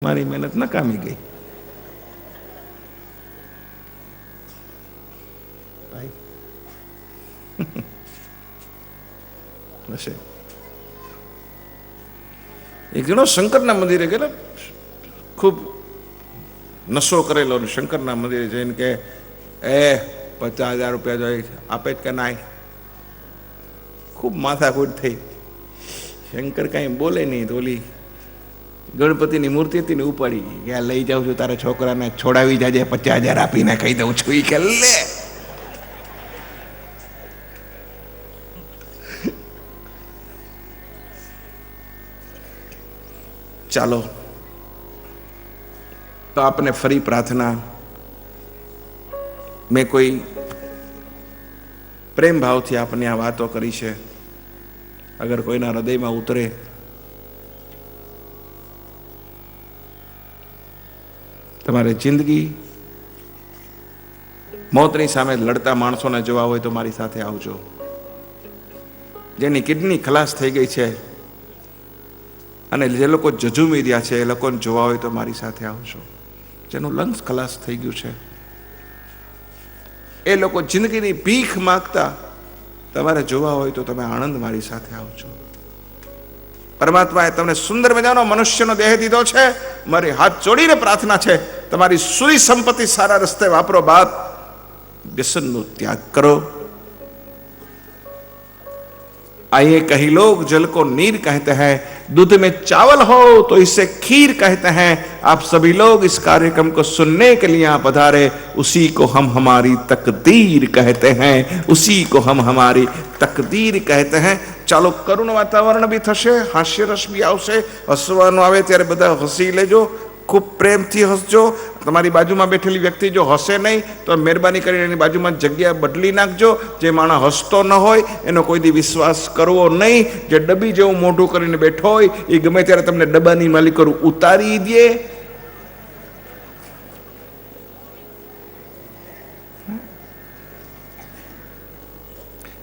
મારી મહેનત નકામી ગઈ. ભાઈ હશે એક જણો શંકરના મંદિરે ગયેલો, ખૂબ નશો કરેલો, શંકરના મંદિરે જઈને કે એ 50,000 રૂપિયા જોઈએ આપે જ કે ના. ખૂબ માથાકૂટ થઈ. શંકર કાંઈ બોલે નહીં તો ઓલી ગણપતિની મૂર્તિ હતી ને ઉપાડી ગયા, લઈ જાઉં છું તારા છોકરાને છોડાવી જાજે, 50,000 આપીને કહી દઉં છું. એ કે લે ચાલો તો આપને ફરી પ્રાર્થના. મેં કોઈ પ્રેમ ભાવથી આપને આ વાતો કરી છે, અગર કોઈના હૃદયમાં ઉતરે તમારે જિંદગી મોતની સામે લડતા માણસોને જોવા હોય તો મારી સાથે આવજો. જેની કિડની ખલાસ થઈ ગઈ છે અને જે લોકો જજુમી રહ્યા છે એ લોકોને જોવા હોય તો મારી સાથે આવજો. જેનું લંગ્સ ખલાસ થઈ ગયું છે એ લોકો જિંદગીની ભીખ માગતા તમારે જોવા હોય તો તમે આનંદ મારી સાથે આવજો. પરમાત્માએ તમને સુંદર મજાનો મનુષ્યનો દેહ દીધો છે. મારી હાથ જોડીને પ્રાર્થના છે, તમારી સુરી સંપત્તિ સારા રસ્તે વાપરો. બાપ, વ્યસનનો ત્યાગ કરો. आइए कहीं लोग जल को नीर कहते हैं, दूध में चावल हो तो इसे खीर कहते हैं. आप सभी लोग इस कार्यक्रम को सुनने के लिए आप पधारे, उसी को हम हमारी तकदीर कहते हैं, उसी को हम हमारी तकदीर कहते हैं. ચાલો કરુણ વાતાવરણ બી થશે, હાસ્ય રસ બી આવશે. હસવાનું આવે ત્યારે બધા હસી લેજો, ખૂબ પ્રેમથી હસજો. તમારી બાજુમાં બેઠેલી વ્યક્તિ જો હસે નહીં તો મહેરબાની કરીને એની બાજુમાં જગ્યા બદલી નાખજો. જે માણસ હસતો ન હોય એનો કોઈ દી વિશ્વાસ કરવો નહીં. જે ડબ્બી જેવું મોઢું કરીને બેઠો હોય એ ગમે ત્યારે તમને ડબ્બાની માલિકો ઉતારી દે.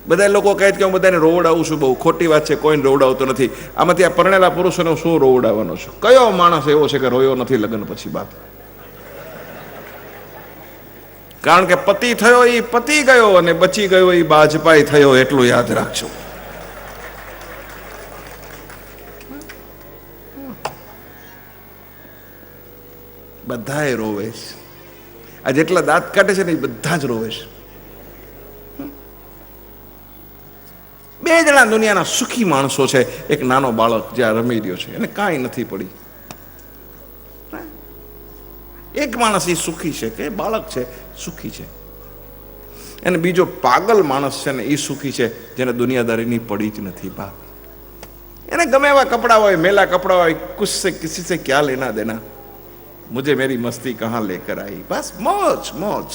બધા લોકો કહે કે હું બધાને રોવડાવું છું, બહુ ખોટી વાત છે. કોઈને રોવડાવતો નથી. આમાંથી આ પરણેલા પુરુષોને શું રોવડાવવાનો છું? કયો માણસ એવો છે કે રોયો નથી લગ્ન પછી? બાપ, કારણ કે પતિ થયો એ પતિ ગયો અને બચી ગયો એ બાજપાઈ થયો, એટલું યાદ રાખજો. બધાએ રોવે છે. આ જેટલા દાંત કાઢે છે ને એ બધા જ રોવે છે. બે જણા દુનિયાના સુખી માણસો છે. એક નાનો બાળક જ્યાં રમી રહ્યો છે, એને કાંઈ નથી પડી. એક માણસ એ સુખી છે કે બાળક છે સુખી છે, અને બીજો પાગલ માણસ છે ને એ સુખી છે જેને દુનિયાદારીની પડી જ નથી. બાપ, એને ગમે એવા કપડા હોય, મેલા કપડા હોય, કુછ સે કિસી સે ક્યા લેના દેના, મુझे मेरी मस्ती कहाँ लेकर आई. बस મોજ મોજ.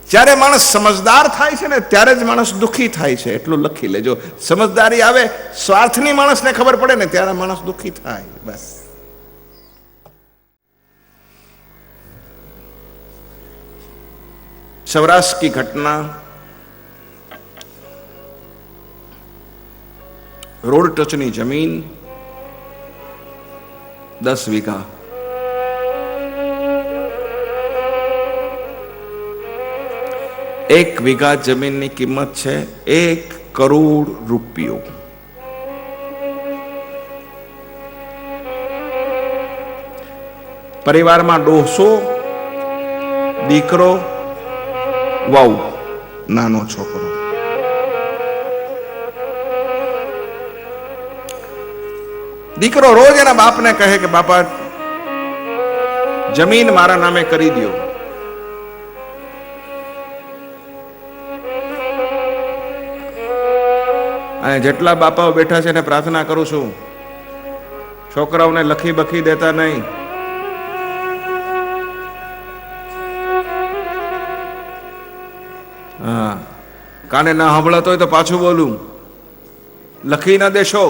જ્યારે માણસ સમજદાર થાય છે ને ત્યારે જ માણસ દુઃખી થાય છે, એટલું લખી લેજો. સમજદારી આવે, સ્વાર્થની માણસને ખબર પડે ને ત્યારે માણસ દુઃખી થાય. બસ. सौराष्ट्र की घटना, रोड टचनी जमीन 10 વીઘા. एक વીઘા જમીનની કિંમત છે 1 કરોડ રૂપિયો. પરિવારમાં ડોસો, દીકરો, વહુ, નાનો છોકરો. દીકરો રોજ એના બાપને કહે કે બાપા જમીન મારા નામે કરી દો. અને જેટલા બાપાઓ બેઠા છે એને પ્રાર્થના કરું છું, છોકરાઓને લખી બખી દેતા નહીં. હા, કાને ના સાંભળાતો હોય તો પાછું બોલું, લખી ના દેશો.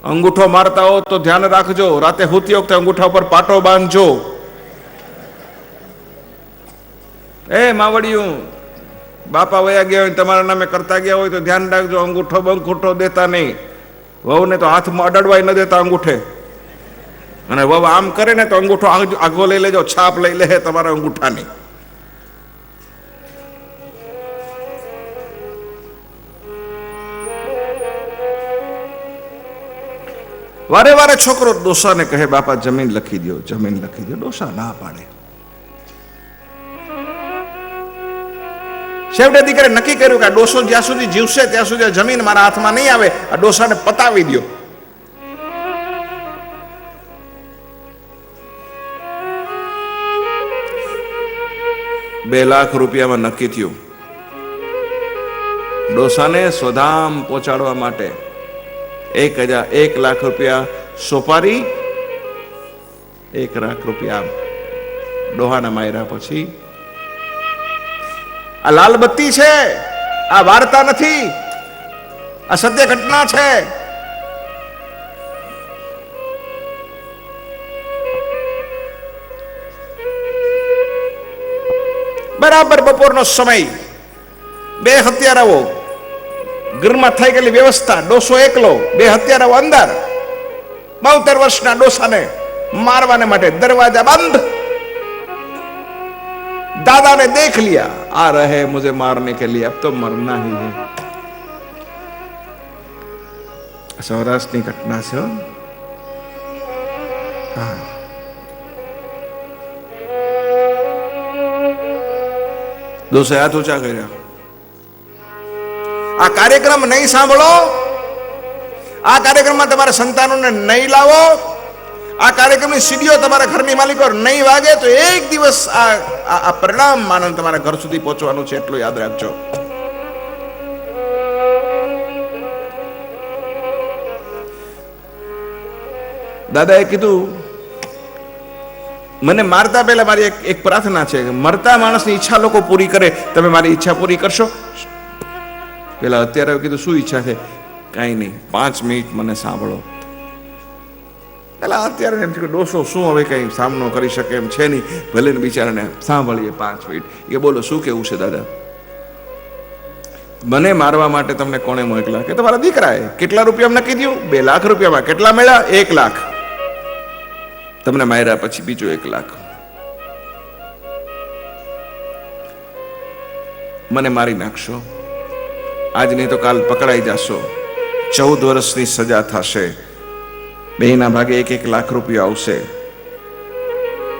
અંગૂઠો મારતા હો તો ધ્યાન રાખજો, રાતે સૂતી વખતે અંગૂઠા ઉપર પાટો બાંધજો. એ માવડિયું, બાપા વયા ગયા હોય તમારા નામે કરતા ગયા હોય તો ધ્યાન રાખજો, અંગૂઠો બંગૂઠો દેતા નહીં. વહુને તો હાથમાં અડાડવાય ન દેતા અંગૂઠે. અને વહુ આમ કરે ને તો અંગૂઠો આગો લઈ લેજો, છાપ લઈ લે તમારા અંગૂઠાની. વારે વારે છોકરો ડોસાને કહે બાપા જમીન લખી દો, જમીન લખી દો. ડોસા ના પાડે. છેવટે દીકરે નક્કી કર્યું કે આ ડોસો જ્યાં સુધી જીવશે ત્યાં સુધી જમીન મારા હાથમાં નહીં આવે, આ ડોસાને પતાવી દો. ₹2,00,000 નક્કી થયું. ડોસાને સ્વધામ પહોંચાડવા માટે 1,00,000 સોપારી, ₹1,00,000 ડોહાના માયરા. પછી આ લાલ બત્તી છે, આ વાર્તા નથી, આ સત્ય ઘટના છે. બરાબર બપોરનો સમય, 2 હત્યારાઓ, ઘરમાં થઈ ગયેલી વ્યવસ્થા, ડોસો એકલો, 2 હત્યારાઓ અંદર, 72 વર્ષના ડોસાને મારવાને માટે દરવાજા બંધ. दादा ने देख लिया आ रहे मुझे मारने के लिए, अब तो मरना ही है. सौराष्ट्र की घटना से हो. हाँ, दोस्त हाथ ऊंचा કર્યા. આ કાર્યક્રમ નહીં સાંભળો, આ કાર્યક્રમમાં તમારા સંતાનોને નહીં લાવો, આ કાર્યક્રમની સીડીઓ તમારા ઘરની માલિકો નહીં વાગે તો એક દિવસ આ પરિણામ માનવ તમારા ઘર સુધી પહોંચવાનું છે, એટલું યાદ રાખજો. દાદાએ કીધું મને મારતા પહેલા મારી એક પ્રાર્થના છે, મરતા માણસની ઈચ્છા લોકો પૂરી કરે, તમે મારી ઈચ્છા પૂરી કરશો? પેલા અત્યારે કીધું શું ઈચ્છા છે? કાંઈ નહીં, 5 મિનિટ મને સાંભળો. પેલા અત્યારે એમ કે ડોસો શું હવે કઈ સામનો કરી શકે એમ છે નહીં, ભલે ને બિચારાને સાંભળીએ 5 મિનિટ. એ બોલો શું કેવું છે દાદા? મને મારવા માટે તમને કોણે મોકલા? કે તમારા દીકરાએ. કેટલા રૂપિયા નક્કી થયું? ₹2,00,000. કેટલા મળ્યા? 1,00,000. તમને માર્યા પછી બીજો 1,00,000. મને મારી નાખશો આજ નહીં તો કાલ પકડાઈ જશો, 14 વર્ષની સજા થશે, બેના ભાગે ₹1,00,000 આવશે,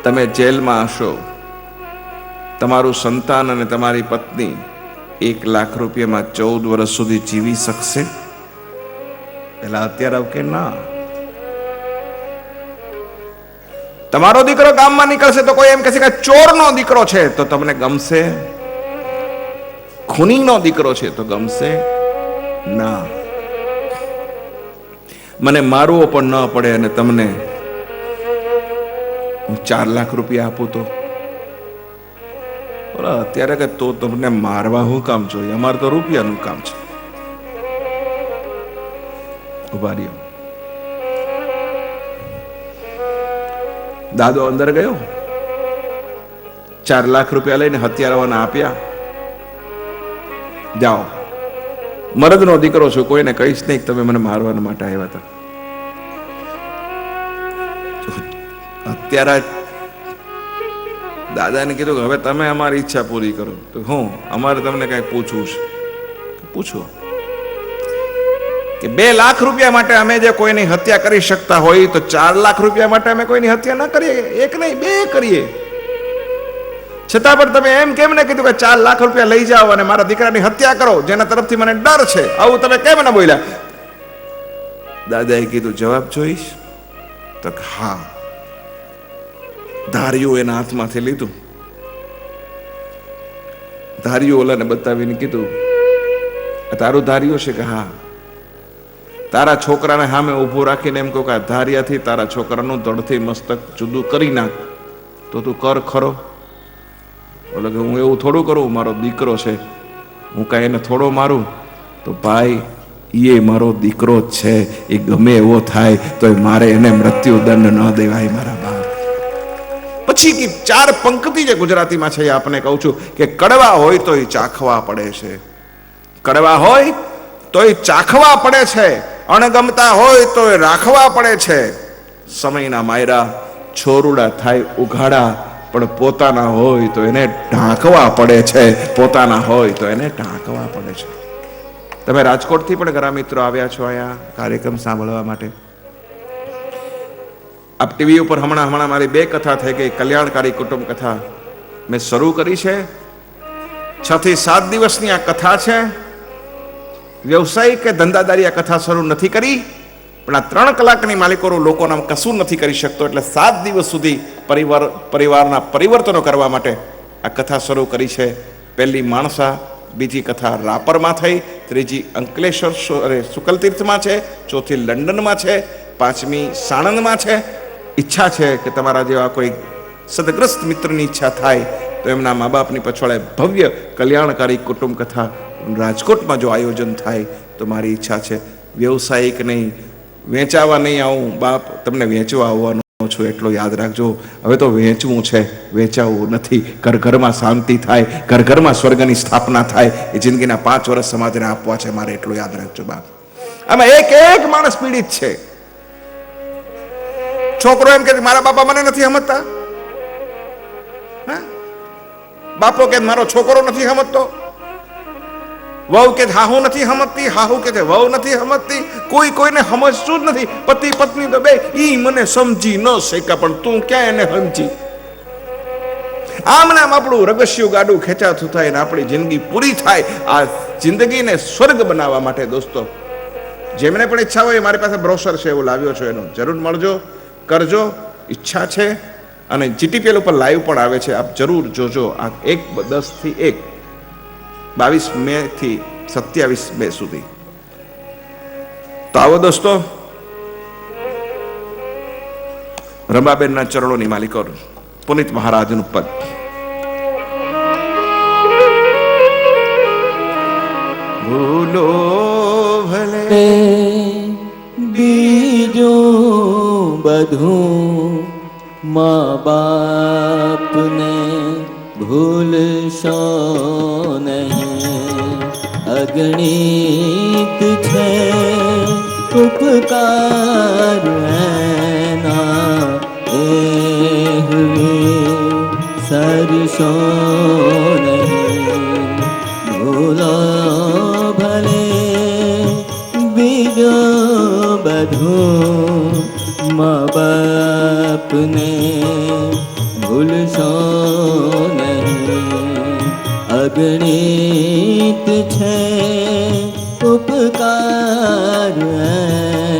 તમે જેલમાં હશો, તમારું સંતાન અને તમારી પત્ની ₹1,00,000 14 વર્ષ સુધી જીવી શકશે? પેલા અત્યારે આવ કે ના. તમારો દીકરો ગામમાં નીકળશે તો કોઈ એમ કહેશે કે ચોરનો દીકરો છે તો તમને ગમશે? ખૂનીનો દીકરો છે તો ગમશે? ના. મને મારવો પણ ન પડે અને તમને હું ₹4,00,000 આપું તો અત્યારે કે તો તમને મારવા શું કામ જોઈએ? અમારે તો રૂપિયાનું કામ છે. ઉભા રહ્યો. દાદો અંદર ગયો, ₹4,00,000 લઈને હત્યારાઓને આપ્યા. જાઓ, મરદનો દીકરો છું, કોઈને કહીશ નહીં તમે મને મારવા માટે આવ્યા હતા. અત્યારે દાદાને કીધું કે હવે તમે અમારી ઈચ્છા પૂરી કરો. તો હું અમારે તમને કઈ પૂછવું છે? પૂછો. કે ₹2,00,000 માટે અમે જે કોઈની હત્યા કરી શકતા હોય તો ₹4,00,000 માટે અમે કોઈની હત્યા ન કરીએ? એક નહીં 2 કરીએ. છતાં પણ તમે એમ કેમ ને કીધું કે ₹4,00,000 લઈ જાઓ અને મારા દીકરાની હત્યા કરો, જેના તરફથી મને ડર છે? આવું તમે કેમ ન બોલ્યા? દાદાએ કીધું જવાબ જોઈશ? તો હા. ધાર્યું એના હાથમાંથી લીધું, ધાર્યું ઓલાને બતાવીને કીધું તારું ધાર્યું છે? કે હા. તારા છોકરાને સામે ઊભું રાખીને એમ કહું કે ધાર્યાથી તારા છોકરાનું ધડથી મસ્તક જુદું કરી નાખ તો તું કર ખરો? બોલે કે હું એવું થોડું કરું, મારો દીકરો છે, હું કાંઈ એને થોડો મારું? તો ભાઈ એ મારો દીકરો જ છે, એ ગમે એવો થાય તો મારે એને મૃત્યુદંડ ન દેવાય મારા બાપ. પછી કે 4 પંક્તિ જે ગુજરાતીમાં છે એ આપને કહું છું કે કડવા હોય તો એ ચાખવા પડે છે, કડવા હોય તો એ ચાખવા પડે છે, અણગમતા હોય તો એ રાખવા પડે છે. સમયના માયરા છોરુડા થાય ઉઘાડા, પણ પોતાના હોય તો એને ઢાંકવા પડે છે, પોતાના હોય તો એને ઢાંકવા પડે છે. તમે રાજકોટથી પણ ઘણા મિત્રો આવ્યા છો અહીંયા કાર્યક્રમ સાંભળવા માટે. આપ ટીવી ઉપર હમણાં મારી 2 કથા થઈ ગઈ. કલ્યાણકારી કુટુંબ કથા મેં શરૂ કરી છે. 6 થી 7 દિવસની આ કથા છે. વ્યવસાયિક કે ધંધાદારી આ કથા શરૂ નથી કરી, પણ આ 3 કલાકની માલિકો લોકોના કશું નથી કરી શકતો, એટલે 7 દિવસ સુધી પરિવારના પરિવર્તનો કરવા માટે આ કથા શરૂ કરી છે. પહેલી માણસા, બીજી કથા રાપરમાં થઈ, ત્રીજી અંકલેશ્વર શુકલતીર્થમાં છે, ચોથી લંડનમાં છે, 5મી સાણંદમાં છે. ઈચ્છા છે કે તમારા જેવા કોઈ સદગ્રસ્ત મિત્રની ઈચ્છા થાય તો એમના મા બાપની પછવાડે ભવ્ય કલ્યાણકારી કુટુંબ કથા રાજકોટમાં જો આયોજન થાય તો મારી ઈચ્છા છે. વ્યવસાયિક નહીં, વેચાવા નહીં આવું બાપ, તમને વેચવા આવવાનો છું એટલો યાદ રાખજો. હવે તો વેચવું છે, વેચાવું નથી. ઘર ઘરમાં શાંતિ થાય, ઘર ઘરમાં સ્વર્ગની સ્થાપના થાય, એ જિંદગીના 5 વર્ષ સમાજને આપવા છે મારે, એટલું યાદ રાખજો બાપ. આમાં એક માણસ પીડિત છે. છોકરો એમ કે મારા બાપા મને નથી સમજતા, બાપો કે મારો છોકરો નથી સમજતો, વહુ કે હાહુ નથી સમજતી, હાહુ કે વહુ નથી સમજતી, કોઈને સમજતું જ નથી. પતિ પત્ની તો બે ઈ મને સમજી ન શક્યા, પણ તું ક્યાં એને સમજી? આમ નામ આપણું રગસ્યું ગાડું ખેંચાતું થાય ને આપણી જિંદગી પૂરી થાય. આ જિંદગીને સ્વર્ગ બનાવવા માટે દોસ્તો, જેમને પણ ઈચ્છા હોય, મારી પાસે બ્રોશર છે, એવું લાવ્યો છો, એનું જરૂર મળજો, કરજો. ઈચ્છા છે. અને જીટીપીએલ ઉપર લાઈવ પણ આવે છે, આપ જરૂર જોજો. આ 10 થી 1, 22 મે થી 27 મે સુધી. તો આવો દોસ્તો, રંભાબેનના ચરણોની માલિકો પુનિત મહારાજનું પદ. ભૂલો ભલે બીજું બધું મા બાપને ભૂલશો નહીં. અગણિત છે ઉપકાર એના, સરશો નહીં. ભૂલો ભલે બીજો બધું મા બાપને ભૂલશો નહીં. અગણિત છે ઉપકાર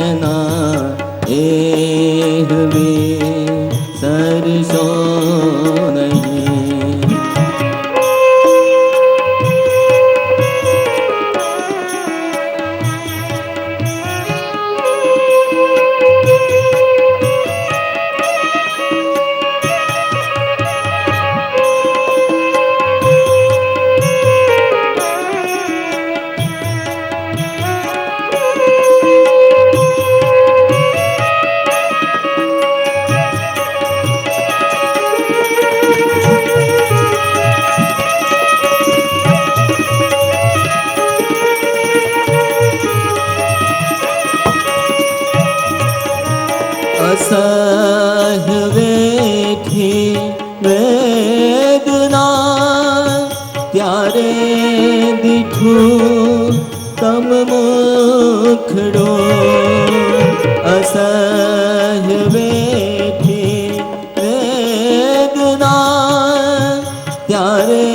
એના, સરશો નહીં. અસહ્ય વેઠી વેદના, ત્યારે દીઠું તમ મુખડો. અસહ્ય વેઠી વેદના, ત્યારે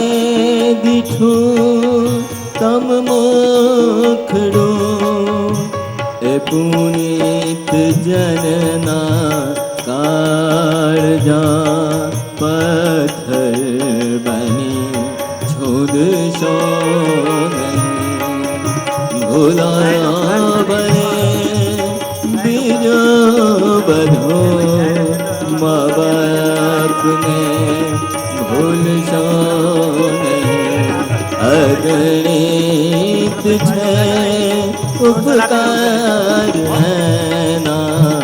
દીઠું તમ મુખડો. એ પુનિત જનના કાળજા પથ્થર બની છોડશો નહીં. ભૂલા બને બીજો બધો મા બાપને ભૂલશો નહીં. અગણિત છે ઉપકાર એના,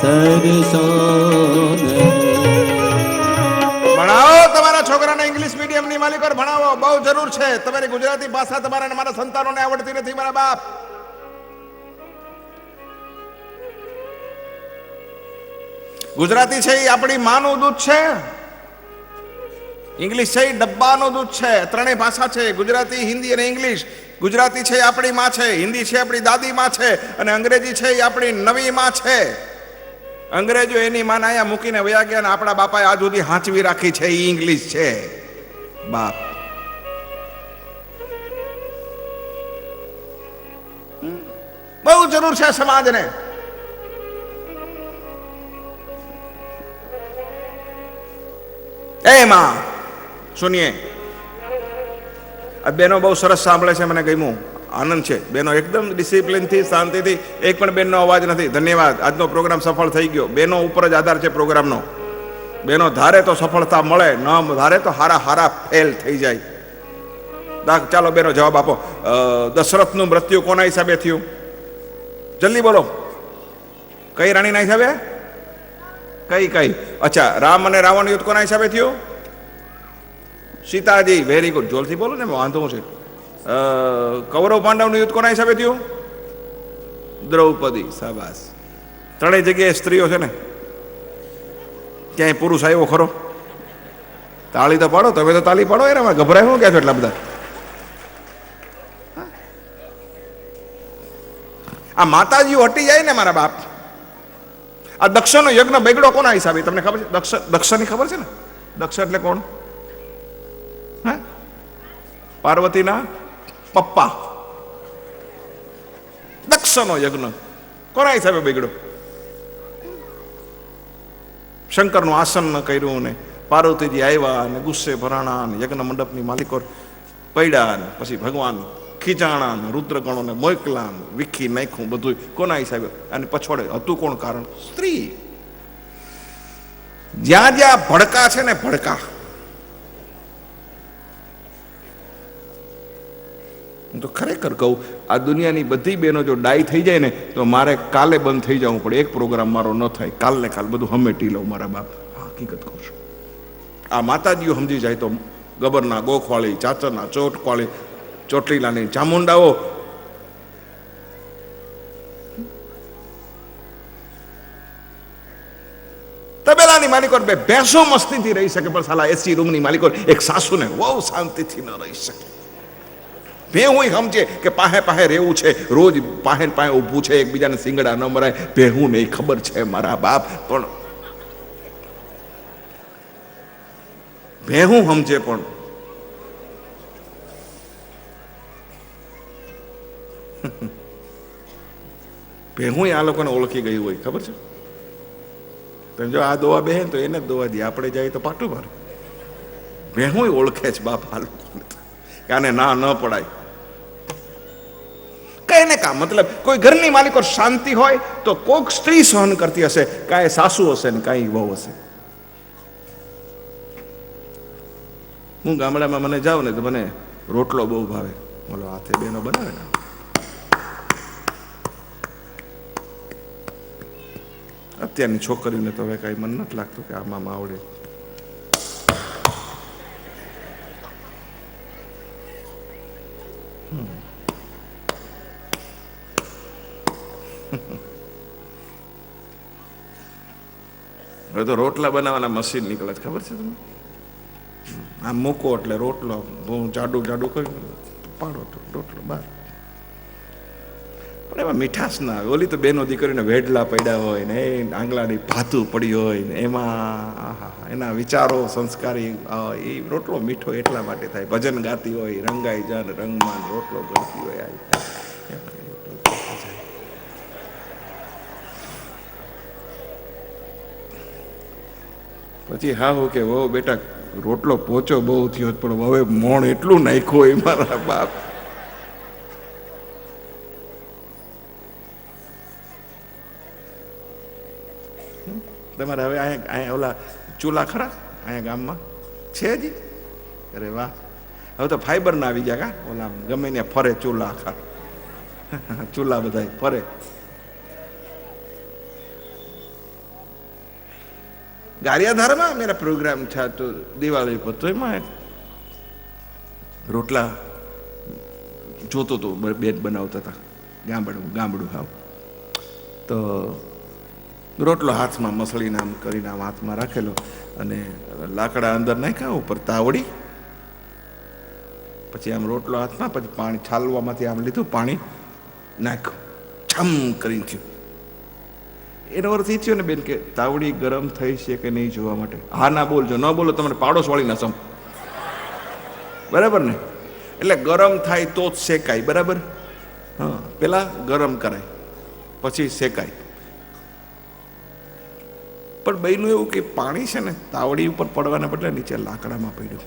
સરશો નહીં. ભણાવો તમારા છોકરાને ઇંગ્લિશ મીડિયમની માલિકો, ભણાવો, બહુ જરૂર છે. તમારી ગુજરાતી ભાષા તમારા મારા સંતાનોને આવડતી નથી મારા બાપ. ગુજરાતી છે એ આપણી માનું દૂધ છે, ઇંગ્લિશ છે એ ડબ્બાનું દૂધ છે. ત્રણેય ભાષા છે, ગુજરાતી, હિન્દી અને ઇંગ્લિશ. ગુજરાતી છે એ આપણી માં છે, હિન્દી છે આપણી દાદી માં છે, અને અંગ્રેજી છે એ આપણી નવી માં છે. અંગ્રેજો એની માન અહીંયા મૂકીને વયા ગયા, અને આપણા બાપાએ આજ સુધી હાંચવી રાખી છે એ ઇંગ્લિશ છે. બાપ બહુ જરૂર છે સમાજને. એમાં સુનિએ, આ બેનો બહુ સરસ સાંભળે છે, મને ગમ્યું, આનંદ છે. બેનો એકદમ ડિસિપ્લિનથી, શાંતિથી, એક પણ બેનનો અવાજ નથી. ધન્યવાદ. આજનો પ્રોગ્રામ સફળ થઈ ગયો. બેનો ઉપર જ આધાર છે પ્રોગ્રામનો. બેનો ધારે તો સફળતા મળે, ન ધારે તો હારા હારા ફેલ થઈ જાય. ચાલો બેનો જવાબ આપો. દશરથનું મૃત્યુ કોના હિસાબે થયું? જલ્દી બોલો. કઈ રાણીના હિસાબે? કઈ? અચ્છા, રામ અને રાવણ યુદ્ધ કોના હિસાબે થયું? સીતાજી. Very good. જોરથી બોલો ને, વાંધો છે. કૌરવ પાંડવનું યુદ્ધ કોના હિસાબે થયું? દ્રૌપદી. શાબાશ. ત્રણેય જગ્યાએ સ્ત્રીઓ છે ને, ક્યાંય પુરુષ આવ્યો ખરો? તાળી તો પાડો. તમે તો તાળી પાડો. એમાં ગભરાય શું ક્યાં છો એટલા બધા? આ માતાજીઓ હટી જાય ને મારા બાપ. આ દક્ષનો યજ્ઞ બગડો કોના હિસાબે? તમને ખબર છે? દક્ષની ખબર છે ને? દક્ષ એટલે કોણ? હા, પાર્વતીના પપ્પા. દક્ષનો યજ્ઞ કોના હિસાબે બગડ્યો? શંકરનું આસન કર્યું ને પાર્વતીજી આવ્યા અને ગુસ્સે ભરાણા ને યજ્ઞ મંડપની માલિકો પડ્યા ને પછી ભગવાન ખીચાણા ને રુદ્રગણોને મોકલા ને વિખી નાખ્યું બધું. કોના હિસાબે? અને પછોડે હતું કોણ કારણ? સ્ત્રી. જ્યાં જ્યાં ભડકા છે ને, ભડકા, હું તો ખરેખર કહું, આ દુનિયાની બધી બહેનો જો ડાય થઈ જાય ને તો મારે કાલે બંધ થઈ જવું પડે. એક પ્રોગ્રામ મારો ન થાય. કાલ ને કાલ બધું હમેટી લઉં મારા બાપ. હકીકત કહું છું. આ માતાજીઓ સમજી જાય તો ગબરના ગોખવાળી, ચાચરના ચોટવાળી, ચોટીલાની ચામુંડાઓ, તબેલાની માલિકો બે ભેંસો મસ્તીથી રહી શકે, પણ સાલા એસી રૂમની માલિકો એક સાસુને બહુ શાંતિથી ન રહી શકે. ભેહું સમજે કે પાહે પાહે રહેવું છે, રોજ પાહે પાહે ઊભું છે, એકબીજાને સિંગડા ન મરાય. ભેહું નહીં ખબર છે મારા બાપ, પણ ભેહું સમજે. પણ ભેહું આ લોકોને ઓળખી ગયું હોય, ખબર છે? તમે જો આ દોવા બેહે તો એને જ દોવા દે, આપણે જાય તો પાટું મારે. ભેહું ઓળખે છે બાપ આ લોકોને કે આને ના ન પડાય. કઈ ને કા મતલબ કોઈ ઘરની માલિકો શાંતિ હોય તો કોક સ્ત્રી સહન કરતી હશે, કાંઈ સાસુ હશે ને કાંઈ વહુ હશે. હું ગામડામાં મને જાઉં ને તો મને રોટલો બહુ ભાવે. બોલો હાથે બેનો બનાવે ને, અત્યારની છોકરીને તો હવે કાંઈ મન નથી લાગતું કે આમાં આવડે. હવે તો રોટલા બનાવવાના મશીન નીકળે છે, ખબર છે તમને? આમ મૂકો એટલે રોટલો બહુ જાડું જાડું કરી પાડો તો રોટલો બહાર. પણ એમાં મીઠાશ ના આવે. ઓલી તો બેનો દીકરીને વેડલા પડ્યા હોય ને એ આંગળાની ભાતું પડી હોય ને એમાં એના વિચારો સંસ્કારી, એ રોટલો મીઠો એટલા માટે થાય. ભજન ગાતી હોય, રંગાઈ જાન રંગમાં રોટલો ગળતી હોય. પછી હા હું કે વહુ બેટા રોટલો પોચો બહુ થયો, પણ હવે મોણ એટલું નાખ્યું હોય મારા બાપ. તમારે હવે અહીંયા ઓલા ચૂલા ખરા અહીંયા ગામમાં છે હજી? અરે વાહ, હવે તો ફાઈબર ના આવી ગયા કા? ઓલા ગમે ને ફરે ચૂલા આખા, ચૂલા બધા ફરે. ગારિયાધારમાં મેરા પ્રોગ્રામ था तो દિવાળી પર તો એમાં રોટલા જોતો તો બેન બનાવતા હતા. ગામડું હાવ. તો રોટલો હાથમાં મસળીને આમ કરીને આમ હાથમાં રાખેલો અને લાકડા અંદર નાખ્યા ઉપર તાવડી, પછી આમ રોટલો હાથમાં, પછી પાણી છાલવામાંથી આમ લીધું, પાણી નાખ્યું, છમ કરીને થયું. એનો અર્થ એ થયો ને બેન કે તાવડી ગરમ થઈ છે કે નહીં જોવા માટે. હા ના બોલજો, ન બોલો તમારે પાડોશ વાળી ના સમ, બરાબર ને? એટલે ગરમ થાય તો જ શેકાય, બરાબર? હા, પેલા ગરમ કરાય પછી શેકાય. પણ બહેનું એવું કે પાણી છે ને તાવડી ઉપર પડવાના બદલે નીચે લાકડામાં પડ્યું.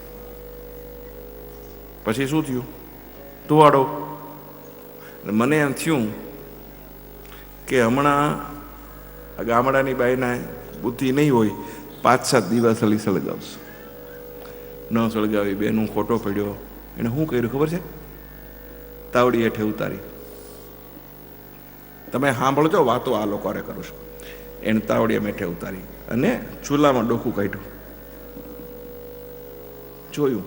પછી શું થયું? ધુવાડો. મને એમ થયું કે હમણાં ગામડાની બાઈના બુદ્ધિ નહીં હોય, 5-7 દિવસ સળગાવશે. ન સળગાવી, બેનું ખોટો પડ્યો. એને શું કર્યું ખબર છે? તાવડી હેઠે ઉતારી. તમે સાંભળજો વાતો આ લોકો કરું છું. એને તાવડી હેઠે ઉતારી અને ચૂલામાં ડોકું કાઢ્યું. જોયું,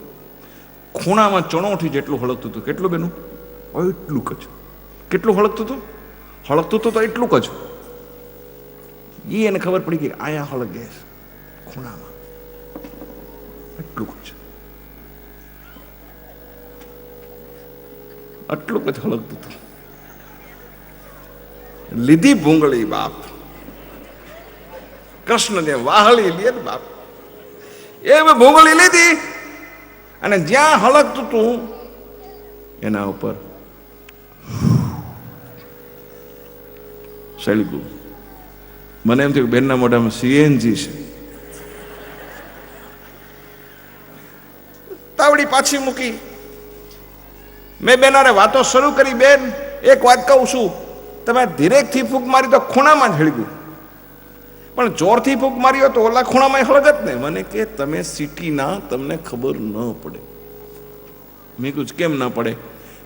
ખૂણામાં ચણોઠી જેટલું હળગતું હતું. કેટલું બેનું? એટલું જ. કેટલું હળગતું હતું? હળગતું હતું તો એટલું જ. એને ખબર પડી કે આયા હળગે ખૂણામાં, એટલું જ. આટલું જ હળગતું હતું. લીધી ભૂંગળી બાપ, કૃષ્ણને વાહળી લે બાપ. એ ભૂંગળી લીધી અને જ્યાં હળગતું હતું એના ઉપર સળગ્યું. મને એમ થયું કે બેનના મોઢામાં સીએનજી છે. તાવડી પાછી મૂકી. મેં બેનારે વાતો શરૂ કરી. બેન, એક વાત કહું છું, તમે ધીરેકથી ફૂંક મારી તો ખૂણામાં જ હળગ્યું, પણ જોરથી ફૂંક મારી હોય તો ઓલા ખૂણામાં હળગત ને. મને કે તમે સિટીના, તમને ખબર ન પડે. મેં કીધું કેમ ન પડે?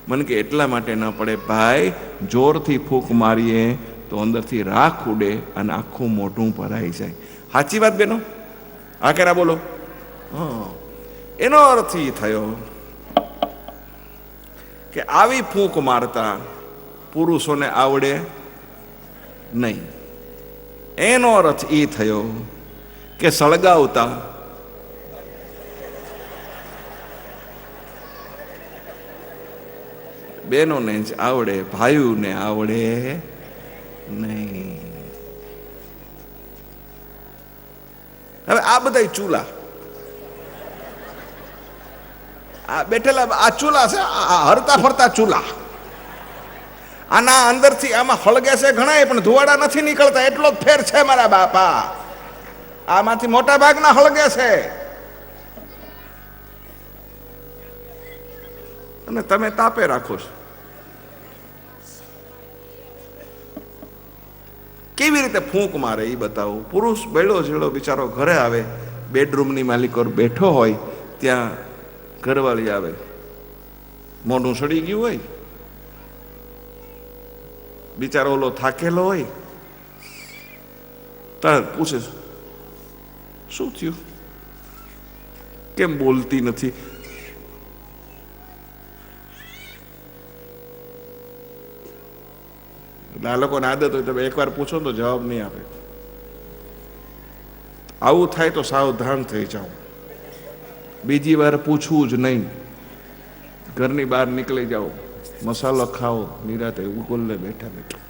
મને કે એટલા માટે ન પડે ભાઈ, જોરથી ફૂંક મારીએ તો અંદરથી રાખ ઉડે અને આખું મોઢું ભરાઈ જાય. સાચી વાત બેનો? આ કેરા બોલો. હા, એનો અર્થ એ થયો કે આવી ફૂંક મારતા પુરુષોને આવડે નહીં. એનો અર્થ એ થયો કે સળગાવતા બહેનોને જ આવડે, ભાઈઓને આવડે નહીં. હવે આ બધા ચૂલા, આ બેઠેલા આ ચૂલા છે, આ હરતા ફરતા ચૂલા. આના અંદરથી આમાં હળગે છે ઘણા, પણ ધુવાડા નથી નીકળતા. એટલો જ ફેર છે મારા બાપા. આમાંથી મોટા ભાગના હળગે છે અને તમે તાપે રાખો છો. કેવી રીતે ફૂંક મારે એ બતાવો. પુરુષ બેડો જેડો બિચારો ઘરે આવે, બેડરૂમની માલિકો બેઠો હોય, ત્યાં ઘરવાળી આવે, મોઢું સડી ગયું હોય, બિચારો ઓલો થાકેલો હોય, તરત પૂછે શું થયું, કેમ બોલતી નથી? એટલે આ લોકોને આદત હોય, તમે એકવાર પૂછો તો જવાબ નહીં આપે. આવું થાય તો સાવધાન થઈ જાઓ. બીજી વાર પૂછવું જ નહીં. ઘરની બહાર નીકળી જાઓ, મસાલો ખાઓ, નિરાતે ઉગોલને બેઠા બેઠા,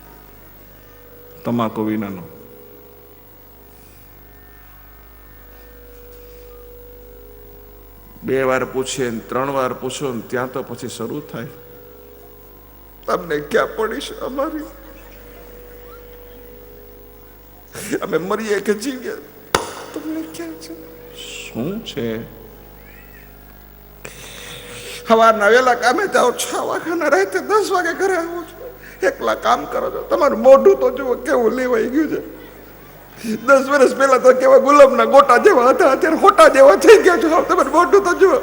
તમાકુ વિનાનો. બે વાર પૂછીએ, 3 વાર પૂછો ને ત્યાં તો પછી શરૂ થાય, તમને ક્યાં પડીશ અમારી? અમે મરીએ કે જીવીએ તમને ક્યાં છે? શું છે? સવારના વહેલા કામે જાઓ, 6 વાગ્યાના રાતે 10 વાગે ઘરે આવો છો, એકલા કામ કરો છો. તમારું મોઢું તો જુઓ કેવું લેવાઈ ગયું છે. 10 વર્ષ પહેલા તો કેવા ગુલાબના ગોટા જેવા હતા, અત્યારે હોટા જેવા થઈ ગયા છો. તમારું મોઢું તો જુઓ.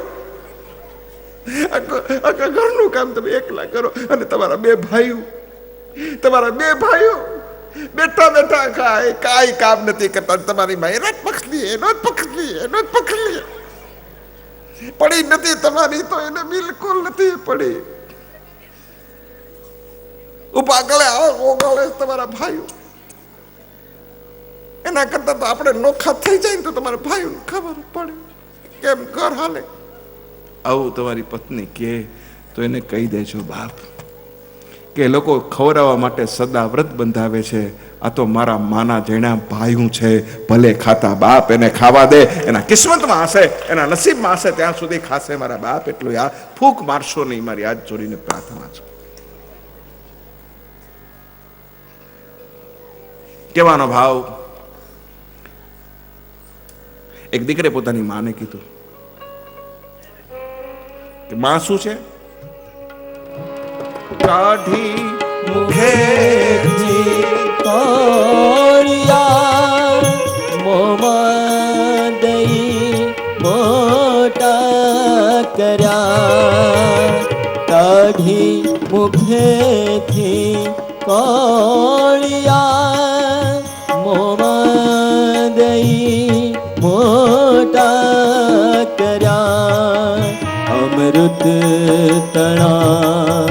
આખા ઘરનું કામ તમે એકલા કરો અને તમારા બે ભાઈઓ બેઠા બેઠા ખાય, કાંઈ કામ નથી કરતા. તમારી માં એનો જ પકડી પડી નથી તમારી, તો એને બિલકુલ નથી પડી. ઉપાગળે ઓગળે તમારા ભાઈઓ. એના કરતા તો આપણે નોખા થઈ જાય ને તો તમારા ભાઈઓને ખબર પડે કેમ ઘર હાલે. આવું તમારી પત્ની કે તો એને કહી દેજો બાપ કે લોકો ખવડાવવા માટે સદા વ્રત બંધાવે છે, આ તો મારા માના જેણા ભાઈઓ છે, ભલે ખાતા બાપ એને ખાવા દે, એના કિસ્મતમાં હશે, એના નસીબમાં હશે ત્યાં સુધી ખાશે મારા બાપ. એટલું આ ફૂંક મારશો નહીં, મારી હાથ જોડીને પ્રાર્થના છે. કહેવાનો ભાવ, એક દીકરે પોતાની માને કીધું કે માં શું છે? કાઢી મુખેથી કોળિયા મોમાં દઈ મોટા કર્યા. કાઢી મુખેથી કોળિયા મોમાં દઈ મોટા કર્યા. અમૃત તણા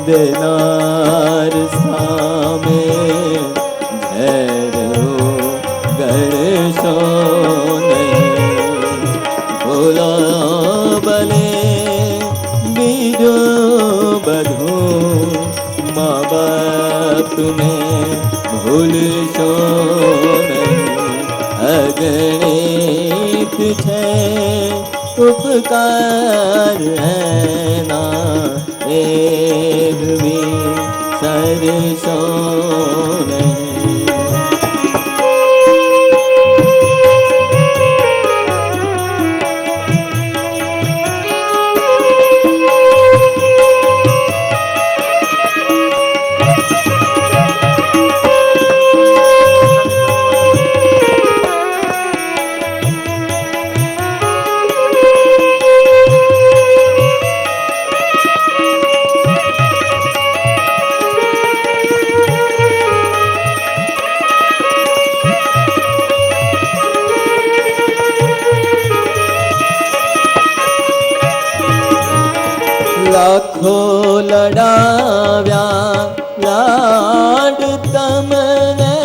દેનાર સામે ઝેરો ગળશો નહીં. ભોલા બને બીજું બધું મા બાપને ભૂલશો નહીં. અગણિત છે ઉપકાર એના એક બી સરસો નહીં. લાખો લડાવ્યા લાડ તમને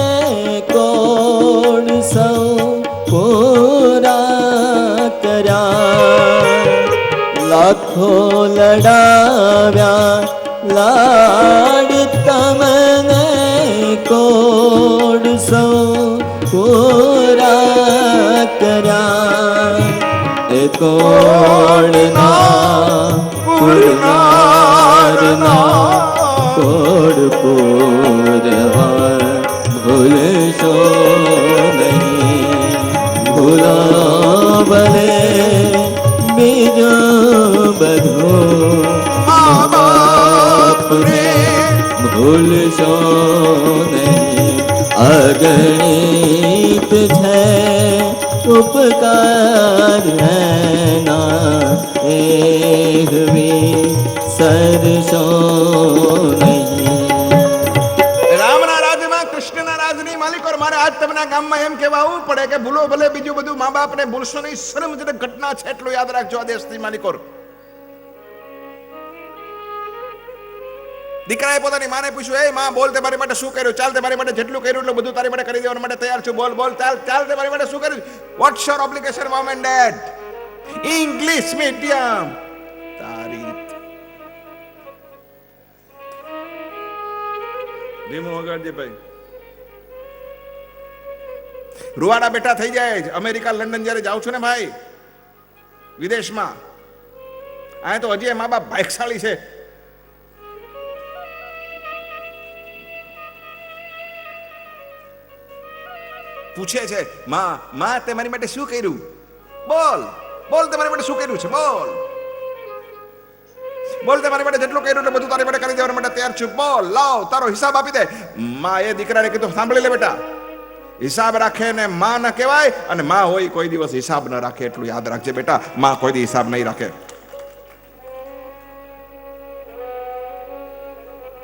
કોડ સૌ પૂરા કર્યા. લાખો લડાવ્યા લાડ તમને કોડ સૌ પૂરા કર્યા. એ કોડના પૂરનારના કોડ પૂરવા ભૂલશો નહીં. ભૂલા બને બીજું બધું મા બાપને ભૂલશો નહીં. અગણિત છે ઉપકાર એના એક બી સરસો નહીં. રામના રાજ્યમાં કૃષ્ણના રાજની માલિક ઓર મારે આજ તમને ગામમાં એમ કહેવા આવવું પડે કે ભૂલો ભલે બીજું બધું મા બાપને ભૂલશો નહીં. શરમજનક ઘટના છે એટલું યાદ રાખજો આ દેશની માલિકો. દીકરાએ પોતાની માને પૂછ્યું, એ માં બોલ તે મારી માટે શું કર્યું? ચાલ તે મારી માટે જેટલું કર્યું એટલું બધું તારી માટે કરી દેવા માટે તૈયાર છું. બોલ બોલ ચાલ ચાલ તે મારી માટે શું કર્યું? વોટ્સ યોર ઓબ્લિગેશન મમ એન્ડ ડેડ? ઇંગ્લિશ મીડિયમ તારી ધીમો વગાડજે ભાઈ. રૂવાડા બેઠા થઈ જાય. અમેરિકા લંડન જ્યારે જાઉં છું ને ભાઈ વિદેશમાં, આ તો હજી મા બાપ ભાગશાળી છે. પૂછે છે, માં તે મારી માટે શું કર્યું? બોલ બોલ તે મારી માટે શું કર્યું છે? બોલ બોલ તે મારી માટે જેટલું કર્યું એટલે બધું તારી માટે કરી દેવા માટે તૈયાર છું. બોલ લાવ તારો હિસાબ આપી દે. માં એ દીકરાને કીધું, સાંભળી લે બેટા, હિસાબ રાખે ને માં ન કહેવાય, અને માં હોય કોઈ દિવસ હિસાબ ન રાખે એટલું યાદ રાખજે બેટા. માં કોઈ દી હિસાબ નહીં રાખે.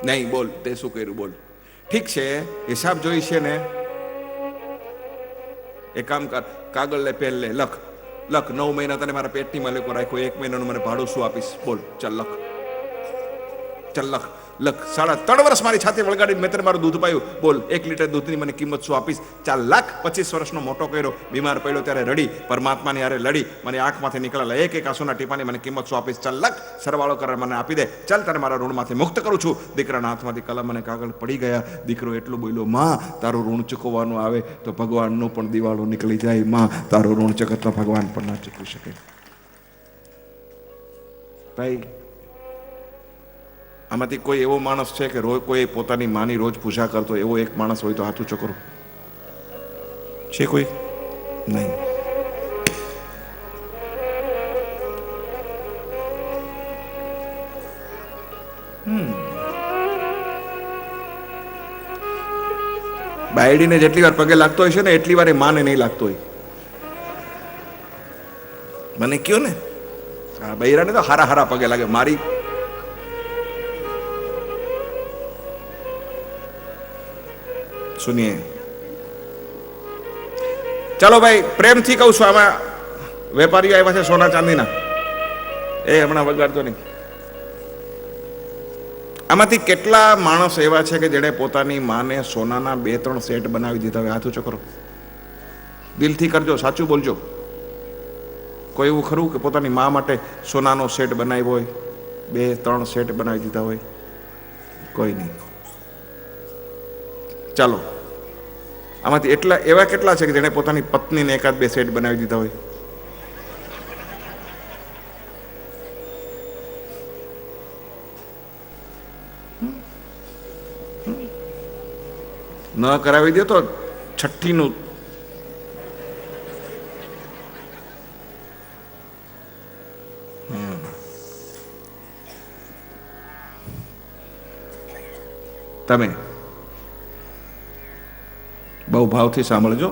નહીં બોલ તે શું કર્યું? બોલ. ઠીક છે હિસાબ જોઈ છે ને, એક કામ કર, કાગળ લે, પેન લે, લખ લખ 9 મહિના તને મારા પેટની માલિકો રાખ્યો, 1 મહિનાનું મને ભાડું શું આપીશ? બોલ ચાલ લખ, ચાલ લખ. લખ 3.5 વર્ષ મારી છાતી વળગાડીને મેં તને મારું દૂધ પાયું, બોલ 1 લીટર દૂધની મને કિંમત શું આપીશ? 4 લાખ 25 વર્ષનો મોટો કર્યો, બીમાર પડ્યો ત્યારે રડી, પરમાત્માની હારે લડી, મને આંખમાંથી નીકળેલા એક આંસુના ટીપાની મને કિંમત શું આપીશ? 4 લાખ સરવાળો કરે મને આપી દે, ચાલ તને મારા ઋણમાંથી મુક્ત કરું છું. દીકરાના હાથમાંથી કલમ અને કાગળ પડી ગયા. દીકરો એટલું બોલ્યો, માં તારું ઋણ ચૂકવવાનું આવે તો ભગવાનનું પણ દિવાળું નીકળી જાય, માં તારું ઋણ જગતનો ભગવાન પણ ના ચૂકવી શકે. ભાઈ, આમાંથી કોઈ એવો માણસ છે કે રોજ કોઈ પોતાની માની રોજ પૂજા કરતો એવો એક માણસ હોય તો હાથ ઊંચો કરો. છે કોઈ? નહીં. બાયડીને જેટલી વાર પગે લાગતો હોય છે ને એટલી વાર એ માને નહીં લાગતો હોય. મને કયો ને, બૈરાને તો હારા હારા પગે લાગે. મારી સુનિએ, ચાલો ભાઈ, પ્રેમથી કહું છું, આમાં વેપારીઓ આવ્યા છે સોના ચાંદીના, એ હમણાં વગાડતો નહીં. આમાંથી કેટલા માણસ એવા છે કે જેણે પોતાની માને સોનાના 2-3 સેટ બનાવી દીધા હોય? હાથ ઊંચો કરો, દિલથી કરજો, સાચું બોલજો. કોઈ એવું ખરું કે પોતાની મા માટે સોનાનો સેટ બનાવ્યો હોય, 2-3 સેટ બનાવી દીધા હોય? કોઈ નહીં. ચાલો, આમાંથી એવા કેટલા છે કે જેણે પોતાની પત્નીને 1-2 સેટ બનાવી દીધા હોય? ન કરાવી દે તો 6ઠ્ઠીનું તમે બહુ ભાવથી સાંભળજો.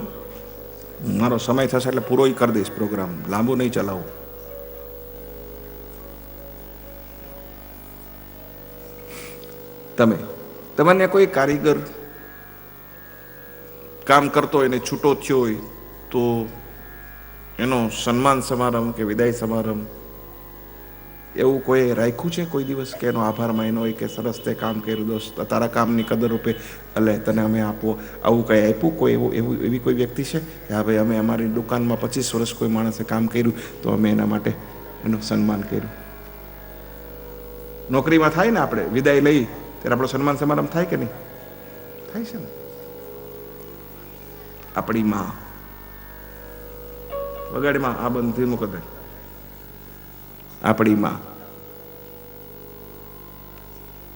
મારો સમય થશે એટલે પૂરો કરી દઈશ પ્રોગ્રામ, લાંબુ નહીં ચલાવું. તમને કોઈ કારીગર કામ કરતો હોય ને છૂટો થયો હોય તો એનો સન્માન સમારંભ કે વિદાય સમારંભ એવું કોઈ રાખ્યું છે કોઈ દિવસ કે એનો આભાર માન્યો હોય કે સરસ તે કામ કર્યું દોસ્ત, તારા કામની કદર રૂપે એટલે તને અમે આપો, આવું કંઈ આપ્યું કોઈ? એવી કોઈ વ્યક્તિ છે કે હા ભાઈ અમે અમારી દુકાનમાં 25 વર્ષ કોઈ માણસે કામ કર્યું તો અમે એના માટે એનું સન્માન કર્યું? નોકરીમાં થાય ને, આપણે વિદાય લઈ ત્યારે આપણો સન્માન સમારંભ થાય કે નહીં થાય? છે ને. આપણી માં વગાડીમાં આ બંધ ધીમું કરી દે. આપણી માં,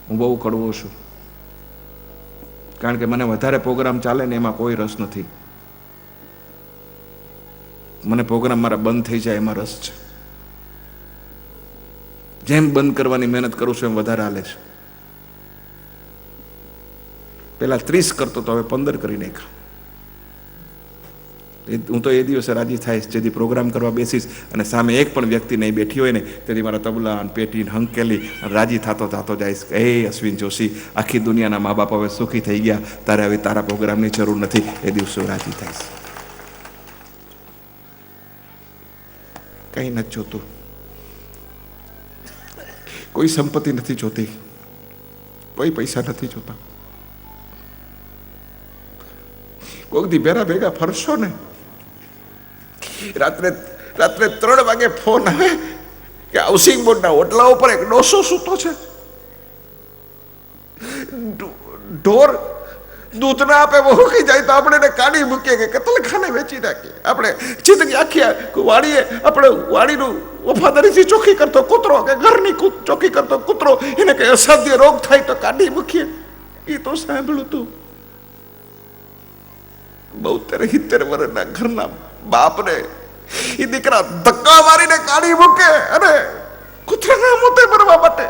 હું બહુ કડવો છું કારણ કે મને વધારે પ્રોગ્રામ ચાલે ને એમાં કોઈ રસ નથી. મને પ્રોગ્રામ મારા બંધ થઈ જાય એમાં રસ છે. જેમ બંધ કરવાની મહેનત કરું છું એમ વધારે હાલે છે. પેલા 30 કરતો તો હવે 15 કરી નાખ્યા. હું તો એ દિવસે રાજી થઈશ જેથી પ્રોગ્રામ કરવા બેસીશ અને સામે એક પણ વ્યક્તિ નહીં બેઠી હોય ને તેથી મારા તબલા અને પેટી હંકેલી રાજી થતો જઈશ કે હે અશ્વિન જોશી, આખી દુનિયાના મા બાપ હવે સુખી થઈ ગયા, તારે હવે તારા પ્રોગ્રામની જરૂર નથી. એ દિવસે રાજી થઈશ. કંઈ નથી જોતું, કોઈ સંપત્તિ નથી જોતી, કોઈ પૈસા નથી જોતા. કોઈક દી ભેગા ફરશો ને, રાત્રે 3 વાગે ફોન આવે કે હાઉસિંગ બોર્ડના ઓટલા ઉપર એક ડોસો સૂતો છે, ઢોર દૂધ ના આપે ભૂખી જાય તો આપણે એને કાઢી મૂકીએ કે કતલખાને વેચી નાખીએ. આપણે જિંદગી આખી વાડીએ આપણે વાડીનું વફાદારીથી ચોખ્ખી કરતો કૂતરો કે ઘરની ચોખ્ખી કરતો કૂતરો એને કઈ અસાધ્ય રોગ થાય તો કાઢી મૂકીએ. એ તો સાંભળ્યું તું. 72-73 વર્ષના ઘરના બાપને એ દીકરા ધક્કા મારીને કાઢી મૂકે અને કૂતરાના મોતે મરવા માટે.